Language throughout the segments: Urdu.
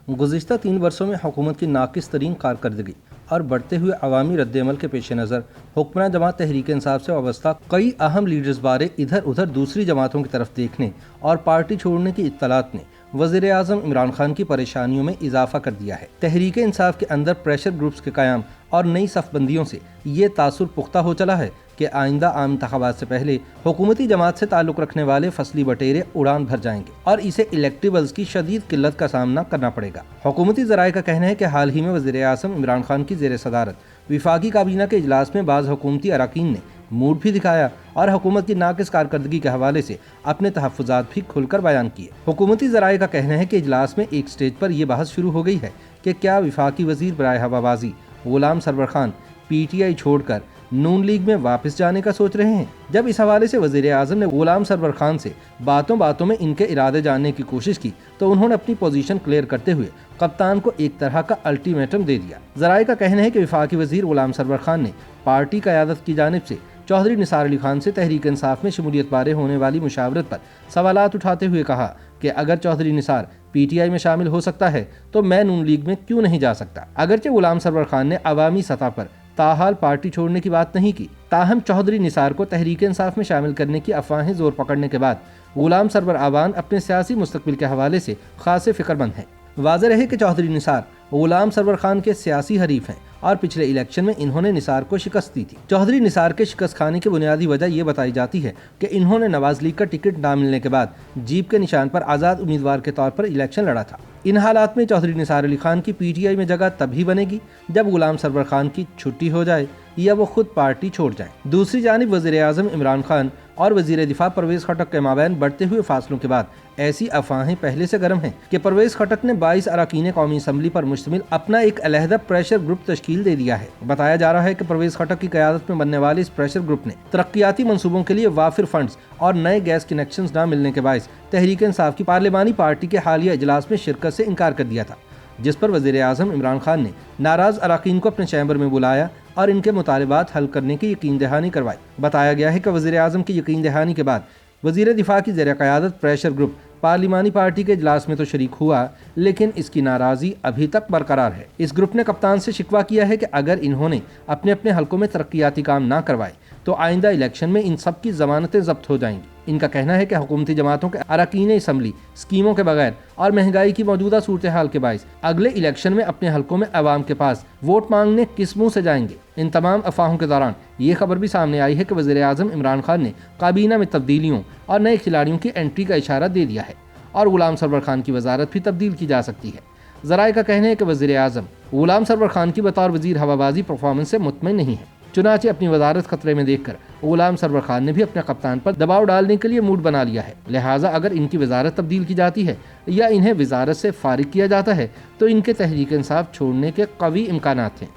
گزشتہ 3 برسوں میں حکومت کی ناقص ترین کارکردگی اور بڑھتے ہوئے عوامی رد عمل کے پیش نظر حکمراں جماعت تحریک انصاف سے وابستہ کئی اہم لیڈرز بارے ادھر ادھر دوسری جماعتوں کی طرف دیکھنے اور پارٹی چھوڑنے کی اطلاعات نے وزیر اعظم عمران خان کی پریشانیوں میں اضافہ کر دیا ہے۔ تحریک انصاف کے اندر پریشر گروپس کے قیام اور نئی صف بندیوں سے یہ تاثر پختہ ہو چلا ہے کہ آئندہ عام انتخابات سے پہلے حکومتی جماعت سے تعلق رکھنے والے فصلی بٹیرے اڑان بھر جائیں گے اور اسے الیکٹیبلز کی شدید قلت کا سامنا کرنا پڑے گا۔ حکومتی ذرائع کا کہنا ہے کہ حال ہی میں وزیر اعظم عمران خان کی زیر صدارت وفاقی کابینہ کے اجلاس میں بعض حکومتی اراکین نے موڈ بھی دکھایا اور حکومت کی ناقص کارکردگی کے حوالے سے اپنے تحفظات بھی کھل کر بیان کیے۔ حکومتی ذرائع کا کہنا ہے کہ اجلاس میں ایک سٹیج پر یہ بحث شروع ہو گئی ہے کہ کیا وفاقی وزیر برائے ہوابازی Ghulam Sarwar Khan P T I چھوڑ کر نون لیگ میں واپس جانے کا سوچ رہے ہیں۔ جب اس حوالے سے وزیر اعظم نے غلام سرور خان سے باتوں باتوں میں ان کے ارادے جاننے کی کوشش کی تو انہوں نے اپنی پوزیشن کلیئر کرتے ہوئے کپتان کو ایک طرح کا الٹیمیٹم دے دیا۔ ذرائع کا کہنا ہے کہ وفاقی وزیر غلام سرور خان نے پارٹی قیادت کی جانب سے چودھری نثار علی خان سے تحریک انصاف میں شمولیت بارے ہونے والی مشاورت پر سوالات اٹھاتے ہوئے کہا کہ اگر چودھری نثار پی ٹی آئی میں شامل ہو سکتا ہے تو میں نون لیگ میں کیوں نہیں جا سکتا۔ اگرچہ غلام سرور خان نے عوامی سطح پر تاحال پارٹی چھوڑنے کی بات نہیں کی، تاہم چودھری نثار کو تحریک انصاف میں شامل کرنے کی افواہیں زور پکڑنے کے بعد غلام سرور آوان اپنے سیاسی مستقبل کے حوالے سے خاصے فکر مند ہیں۔ واضح رہے کہ چودھری نثار غلام سرور خان کے سیاسی حریف ہیں اور پچھلے الیکشن میں انہوں نے نثار کو شکست دی تھی۔ چودھری نثار کے شکست کھانے کی بنیادی وجہ یہ بتائی جاتی ہے کہ انہوں نے نواز لیگ کا ٹکٹ نہ ملنے کے بعد جیپ کے نشان پر آزاد امیدوار کے طور پر الیکشن لڑا تھا۔ ان حالات میں چودھری نثار علی خان کی پی ٹی آئی میں جگہ تبھی بنے گی جب غلام سرور خان کی چھٹی ہو جائے یا وہ خود پارٹی چھوڑ جائیں۔ دوسری جانب وزیر اعظم عمران خان اور وزیر دفاع پرویز خٹک کے مابین بڑھتے ہوئے فاصلوں کے بعد ایسی افواہیں پہلے سے گرم ہیں کہ پرویز خٹک نے 22 اراکین قومی اسمبلی پر مشتمل اپنا ایک علیحدہ پریشر گروپ تشکیل دے دیا ہے۔ بتایا جا رہا ہے کہ پرویز خٹک کی قیادت میں بننے والے اس پریشر گروپ نے ترقیاتی منصوبوں کے لیے وافر فنڈز اور نئے گیس کنیکشنز نہ ملنے کے باعث تحریک انصاف کی پارلیمانی پارٹی کے حالیہ اجلاس میں شرکت سے انکار کر دیا تھا، جس پر وزیر اعظم عمران خان نے ناراض اراکین کو اپنے چیمبر میں بلایا اور ان کے مطالبات حل کرنے کی یقین دہانی کروائی۔ بتایا گیا ہے کہ وزیر اعظم کی یقین دہانی کے بعد وزیر دفاع کی زیر قیادت پریشر گروپ پارلیمانی پارٹی کے اجلاس میں تو شریک ہوا، لیکن اس کی ناراضی ابھی تک برقرار ہے۔ اس گروپ نے کپتان سے شکوہ کیا ہے کہ اگر انہوں نے اپنے حلقوں میں ترقیاتی کام نہ کروائے تو آئندہ الیکشن میں ان سب کی ضمانتیں ضبط ہو جائیں گی۔ ان کا کہنا ہے کہ حکومتی جماعتوں کے اراکین اسمبلی اسکیموں کے بغیر اور مہنگائی کی موجودہ صورتحال کے باعث اگلے الیکشن میں اپنے حلقوں میں عوام کے پاس ووٹ مانگنے کس منہ سے جائیں گے۔ ان تمام افواہوں کے دوران یہ خبر بھی سامنے آئی ہے کہ وزیر اعظم عمران خان نے کابینہ میں تبدیلیوں اور نئے کھلاڑیوں کی انٹری کا اشارہ دے دیا ہے اور غلام سرور خان کی وزارت بھی تبدیل کی جا سکتی ہے۔ ذرائع کا کہنا ہے کہ وزیر اعظم غلام سرور خان کی بطور وزیر ہوابازی پرفارمنس سے مطمئن نہیں ہے، چنانچہ اپنی وزارت خطرے میں دیکھ کر غلام سرور خان نے بھی اپنے کپتان پر دباؤ ڈالنے کے لیے موڈ بنا لیا ہے۔ لہٰذا اگر ان کی وزارت تبدیل کی جاتی ہے یا انہیں وزارت سے فارغ کیا جاتا ہے تو ان کے تحریک انصاف چھوڑنے کے قوی امکانات ہیں۔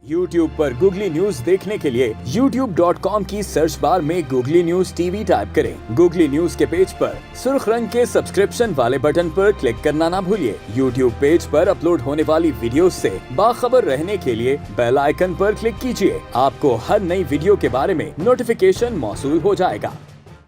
YouTube پر گوگلی نیوز دیکھنے کے لیے youtube.com کی سرچ بار میں googly news T V type کریں۔ گوگلی نیوز کے پیج پر سرخ رنگ کے سبسکرپشن والے بٹن پر کلک کرنا نہ بھولیے۔ YouTube پیج پر اپلوڈ ہونے والی ویڈیوز سے باخبر رہنے کے لیے بیل آئیکن پر کلک کیجیے۔ آپ کو ہر نئی ویڈیو کے بارے میں نوٹیفیکیشن موصول ہو جائے گا۔